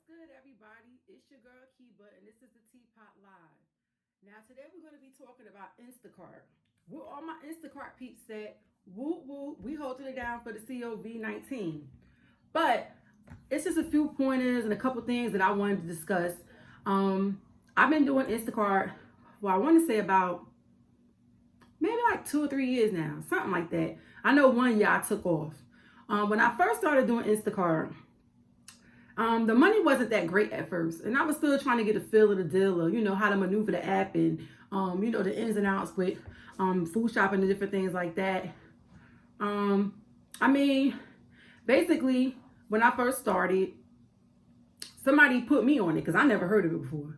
good, everybody? It's your girl Kiba, and this is the Teapot Live. Now, today we're going to be talking about Instacart. Where all my Instacart peeps said, whoop whoop, we holding it down for the COVID-19. But it's just a few pointers and a couple things that I wanted to discuss. I've been doing Instacart, well, I want to say about maybe like 2 or 3 years now, something like that. I know one year I took off. When I first started doing Instacart, the money wasn't that great at first, and I was still trying to get a feel of the deal, or how to maneuver the app, and the ins and outs with food shopping and different things like that. I mean, basically, when I first started, somebody put me on it because I never heard of it before,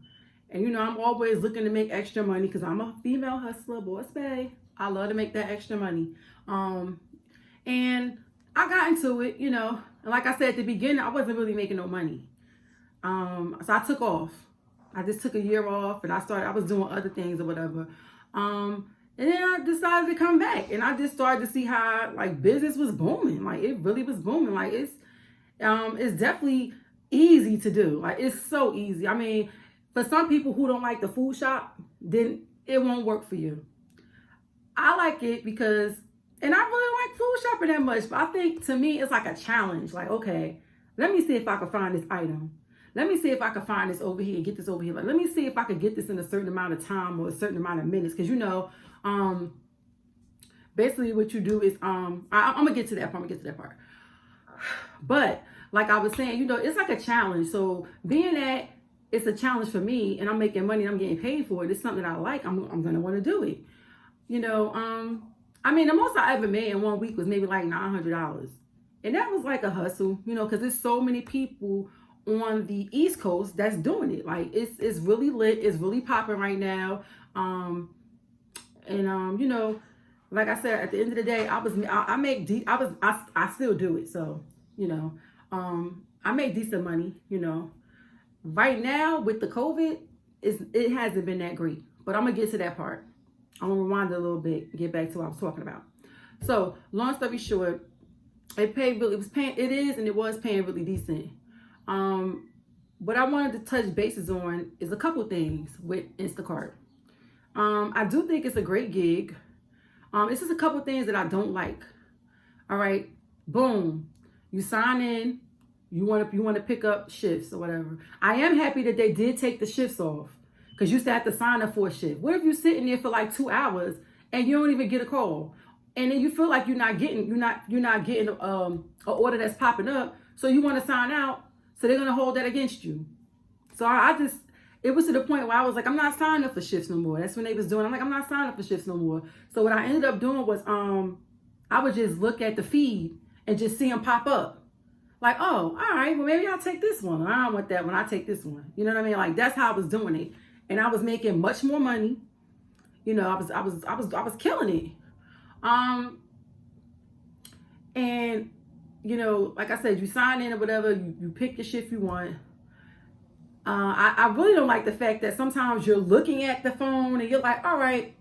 and I'm always looking to make extra money because I'm a female hustler, boss bae. I love to make that extra money, and I got into it, and like I said at the beginning, I wasn't really making no money. So I took off. I just took a year off, and I was doing other things or whatever. And then I decided to come back, and I just started to see how like business was booming. Like it really was booming. Like it's definitely easy to do. Like it's so easy. I mean, for some people who don't like the food shop, then it won't work for you. I like it because, and I really don't like food shopping that much, but I think to me it's like a challenge. Like, okay, let me see if I can find this item. Let me see if I can find this over here and get this over here. Like, let me see if I can get this in a certain amount of time or a certain amount of minutes. Because basically what you do is I'm gonna get to that part. But like I was saying, it's like a challenge. So being that it's a challenge for me and I'm making money and I'm getting paid for it, it's something that I like. I'm gonna want to do it. I mean, the most I ever made in 1 week was maybe like $900. And that was like a hustle, because there's so many people on the East Coast that's doing it. Like it's really lit. It's really popping right now. Like I said, at the end of the day, I still do it. So, I make decent money, Right now with the COVID, it hasn't been that great. But I'm going to get to that part. I'm gonna rewind it a little bit, get back to what I was talking about. So, long story short, it was paying really decent. What I wanted to touch bases on is a couple things with Instacart. I do think it's a great gig. It's just a couple things that I don't like. All right, boom, you sign in, you want to pick up shifts or whatever. I am happy that they did take the shifts off. Because you still have to sign up for a shift. What if you're sitting there for like 2 hours and you don't even get a call? And then you feel like you're not getting an order that's popping up. So you want to sign out. So they're going to hold that against you. So it was to the point where I was like, I'm not signing up for shifts no more. That's when they was doing. I'm like, I'm not signing up for shifts no more. So what I ended up doing was I would just look at the feed and just see them pop up. Like, oh, all right, well maybe I'll take this one. I don't want that one. I'll take this one. You know what I mean? Like that's how I was doing it. And I was making much more money. I was killing it. And like I said, you sign in or whatever, you pick the shift you want. I really don't like the fact that sometimes you're looking at the phone and you're like, all right,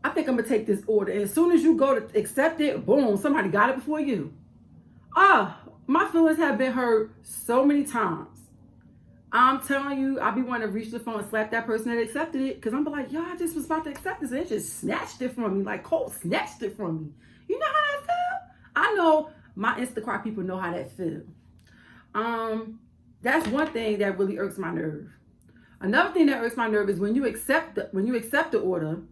I think I'm gonna take this order. And as soon as you go to accept it, boom, somebody got it before you. My feelings have been hurt so many times. I'm telling you, I be wanting to reach the phone and slap that person that accepted it. Because I'm like, yo, I just was about to accept this. And it just snatched it from me. Like, Cole snatched it from me. You know how that feel? I know my Instacart people know how that feel. That's one thing that really irks my nerve. Another thing that irks my nerve is when you accept the order,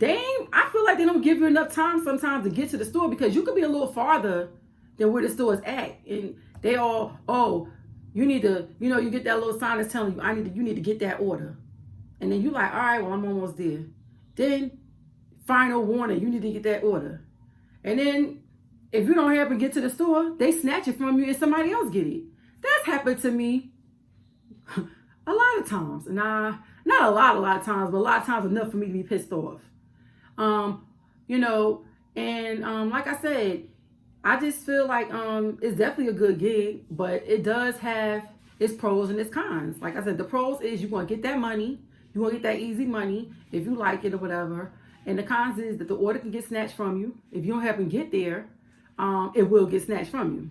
I feel like they don't give you enough time sometimes to get to the store because you could be a little farther than where the store is at. And they all, you need to, you get that little sign that's telling you, you need to get that order. And then you're like, all right, well, I'm almost there. Then, final warning, you need to get that order. And then, if you don't happen to get to the store, they snatch it from you and somebody else get it. That's happened to me a lot of times. And not a lot of times, but a lot of times enough for me to be pissed off. Like I said, I just feel like it's definitely a good gig, but it does have its pros and its cons. Like I said, the pros is you're going to get that money. You're going to get that easy money if you like it or whatever. And the cons is that the order can get snatched from you. If you don't happen to get there, it will get snatched from you.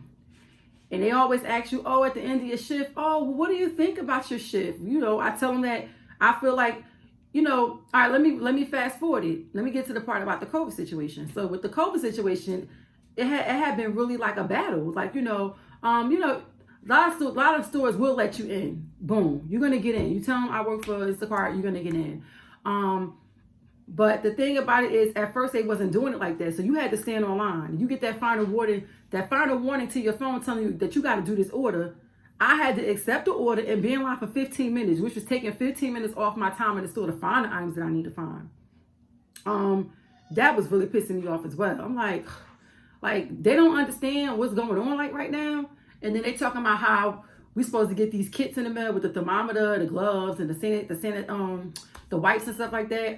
And they always ask you, oh, at the end of your shift, oh, well, what do you think about your shift? You know, I tell them that I feel like, you know, all right, let me fast forward it. Let me get to the part about the COVID situation. So with the COVID situation, it had been really like a battle. Like, you know, a lot of stores will let you in. Boom, you're gonna get in. You tell them I work for Instacart, you're gonna get in. But the thing about it is, at first they wasn't doing it like that, so you had to stand online. You get that final warning to your phone telling you that you got to do this order. I had to accept the order and be in line for 15 minutes, which was taking 15 minutes off my time in the store to find the items that I need to find. That was really pissing me off as well. I'm like they don't understand what's going on like right now. And then they talking about how we supposed to get these kits in the mail with the thermometer, the gloves, and the wipes and stuff like that.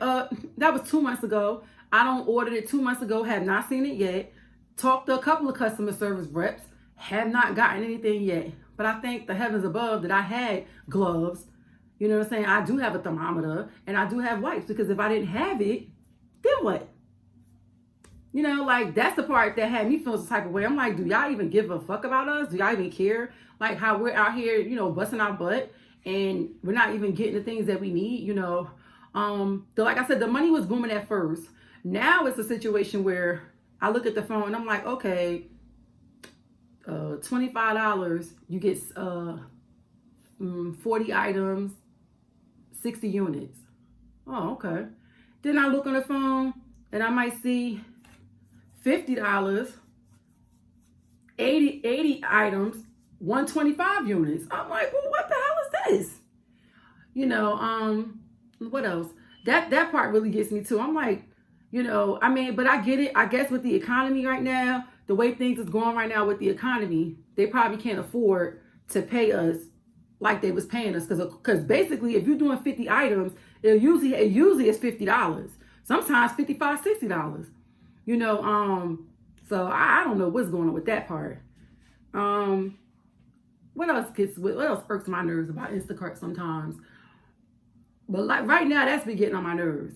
That was 2 months ago. I don't ordered it 2 months ago. Have not seen it yet. Talked to a couple of customer service reps. Have not gotten anything yet. But I thank the heavens above that I had gloves. You know what I'm saying? I do have a thermometer and I do have wipes, because if I didn't have it, then what? You know, like, that's the part that had me feel some type of way. I'm like, do y'all even give a fuck about us? Do y'all even care? Like, how we're out here, you know, busting our butt and we're not even getting the things that we need, you know. Like I said, the money was booming at first. Now it's a situation where I look at the phone and I'm like, okay, $25, you get 40 items, 60 units. Oh, okay. Then I look on the phone and I might see $50, 80 items, 125 units. I'm like, well, what the hell is this? You know, what else? That part really gets me too. I'm like, you know, I mean, but I get it. I guess with the economy right now, the way things is going right now with the economy, they probably can't afford to pay us like they was paying us. Because basically, if you're doing 50 items, it usually is $50. Sometimes $55, $60. You know, so I don't know what's going on with that part. What else irks my nerves about Instacart sometimes? But like right now, that's been getting on my nerves.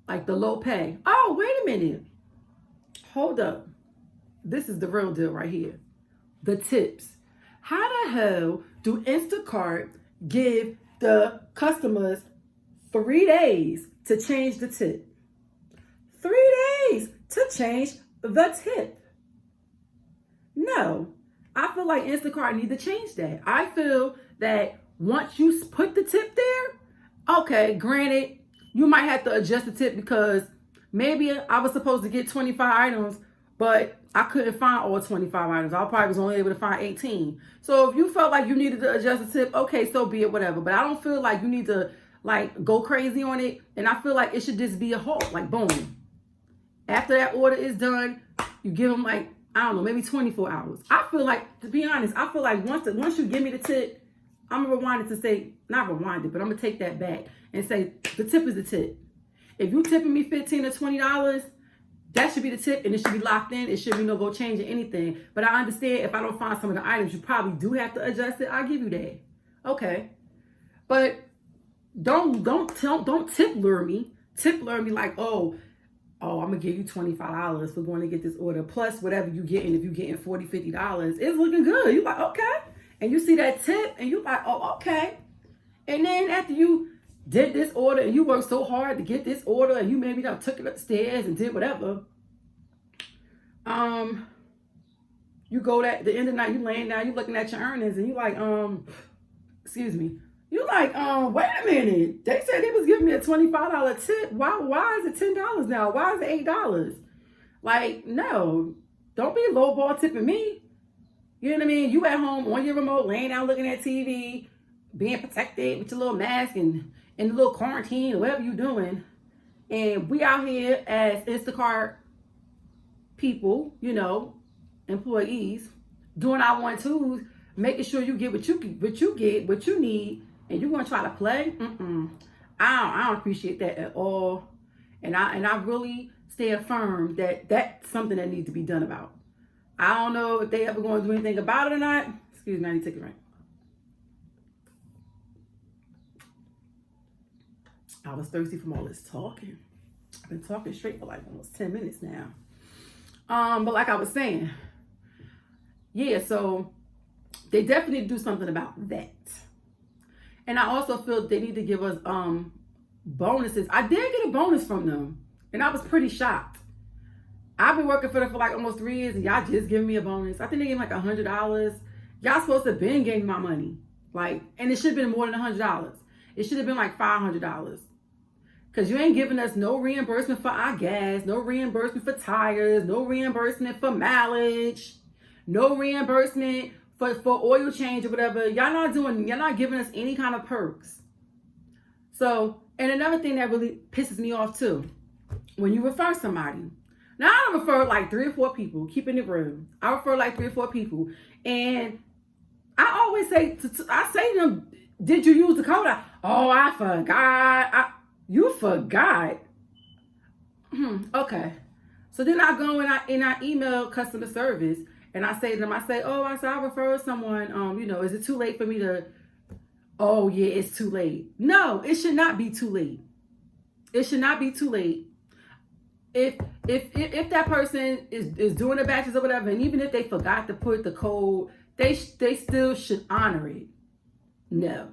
Like the low pay. Oh, wait a minute. Hold up. This is the real deal right here. The tips. How the hell do Instacart give the customers 3 days to change the tip? 3 days to change the tip. No, I feel like Instacart need to change that. I feel that once you put the tip there, okay, granted, you might have to adjust the tip because maybe I was supposed to get 25 items, but I couldn't find all 25 items. I probably was only able to find 18. So if you felt like you needed to adjust the tip, okay, so be it, whatever. But I don't feel like you need to like go crazy on it. And I feel like it should just be a halt, like boom. After that order is done, you give them like, I don't know, maybe 24 hours. I feel like, to be honest, I feel like once you give me the tip, I'm going to rewind it to say, not rewind it, but I'm going to take that back and say, the tip is the tip. If you tipping me $15 or $20, that should be the tip and it should be locked in. It should be no go changing anything. But I understand if I don't find some of the items, you probably do have to adjust it. I'll give you that. Okay. But don't tip lure me. Tip lure me like, oh, I'm going to give you $25 for going to get this order. Plus whatever you getting, if you're getting $40, $50, it's looking good. You're like, okay. And you see that tip and you're like, oh, okay. And then after you did this order and you worked so hard to get this order and you maybe took it upstairs and did whatever, you go at the end of the night, you laying down, you looking at your earnings and you like, excuse me. You like, wait a minute. They said they was giving me a $25 tip. Why is it $10 now? Why is it $8? Like, no, don't be lowball tipping me. You know what I mean? You at home on your remote, laying down looking at TV, being protected with your little mask and in the little quarantine or whatever you're doing. And we out here as Instacart people, you know, employees, doing our 1-2s, making sure you get what you need, and you're gonna try to play. I don't appreciate that at all. And I really stand firm that that's something that needs to be done about. I don't know if they ever going to do anything about it or not. Excuse me, I need to take a drink. I was thirsty from all this talking. I've been talking straight for like almost 10 minutes now. But like I was saying, yeah, so they definitely need to do something about that. And I also feel they need to give us bonuses. I did get a bonus from them, and I was pretty shocked. I've been working for them for like almost 3 years, and y'all just giving me a bonus. I think they gave me like $100. Y'all supposed to have been giving me my money, like, and it should have been more than $100. It should have been like $500. Because you ain't giving us no reimbursement for our gas, no reimbursement for tires, no reimbursement for mileage, no reimbursement for oil change or whatever. Y'all not giving us any kind of perks. So, and another thing that really pisses me off too, when you refer somebody. Now I don't refer like 3 or 4 people, keeping it real. I refer like 3 or 4 people. And I always say, I say to them, did you use the code? I forgot. You forgot? Okay. So then I go and I email customer service and I say to them, I referred someone, is it too late for me to, oh yeah, it's too late. No, it should not be too late. It should not be too late. If that person is doing the batches or whatever, and even if they forgot to put the code, they still should honor it. No.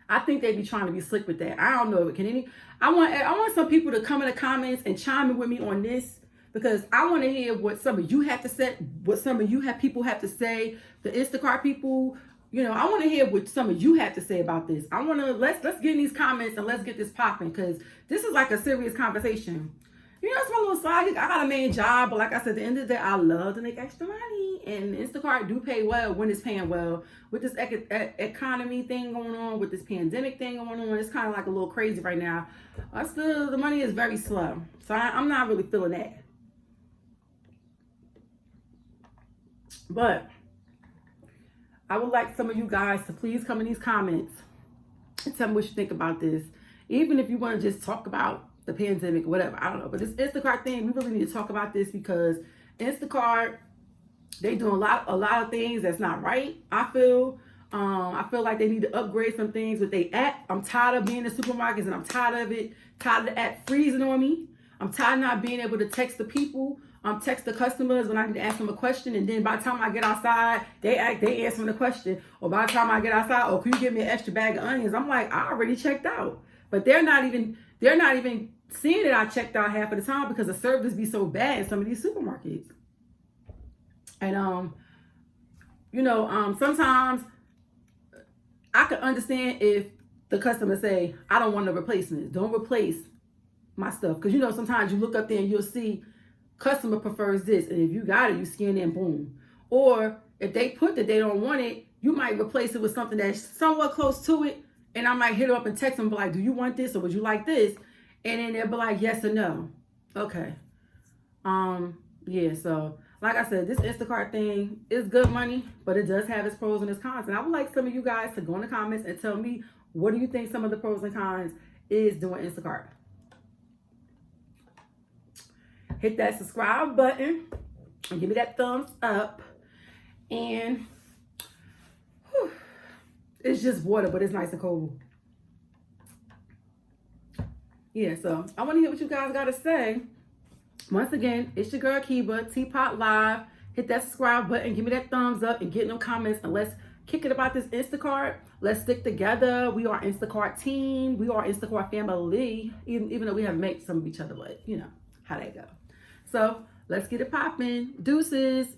I think they be trying to be slick with that. I don't know. I want some people to come in the comments and chime in with me on this, because I want to hear what some of you have to say, what some of you people have to say. The Instacart people, I want to hear what some of you have to say about this. I want to let's get in these comments and let's get this popping, because this is like a serious conversation. It's my little side gig. I got a main job, but like I said, at the end of the day, I love to make extra money, and Instacart do pay well when it's paying well. With this economy thing going on, with this pandemic thing going on, it's kind of like a little crazy right now. Still, the money is very slow, so I'm not really feeling that. But I would like some of you guys to please come in these comments and tell me what you think about this. Even if you want to just talk about the pandemic, whatever, I don't know. But this Instacart thing, we really need to talk about this, because Instacart, they doing a lot of things that's not right. I feel like they need to upgrade some things with their app. I'm tired of being in supermarkets, and I'm tired of it. Tired of the app freezing on me. I'm tired of not being able to text the people, text the customers when I need to ask them a question, and then by the time I get outside, they answering the question. Or by the time I get outside, oh, can you give me an extra bag of onions? I'm like, I already checked out. But they're not even seeing that I checked out half of the time, because the service be so bad in some of these supermarkets. And sometimes I could understand if the customer say, I don't want no replacements. Don't replace my stuff. Because sometimes you look up there and you'll see customer prefers this, and if you got it, you scan it and boom. Or if they put that they don't want it, you might replace it with something that's somewhat close to it, and I might hit them up and text them, be like, do you want this, or would you like this? And then they'll be like, yes or no. Okay. Yeah, so like I said, this Instacart thing is good money, but it does have its pros and its cons. And I would like some of you guys to go in the comments and tell me, what do you think some of the pros and cons is doing Instacart? Hit that subscribe button and give me that thumbs up. And it's just water, but it's nice and cold. Yeah, so I want to hear what you guys got to say. Once again, it's your girl Kiba, Teapot Live. Hit that subscribe button, give me that thumbs up, and get in them comments, and let's kick it about this Instacart. Let's stick together. We are Instacart team. We are Instacart family, even though we have met some of each other, but how they go. So let's get it popping. Deuces.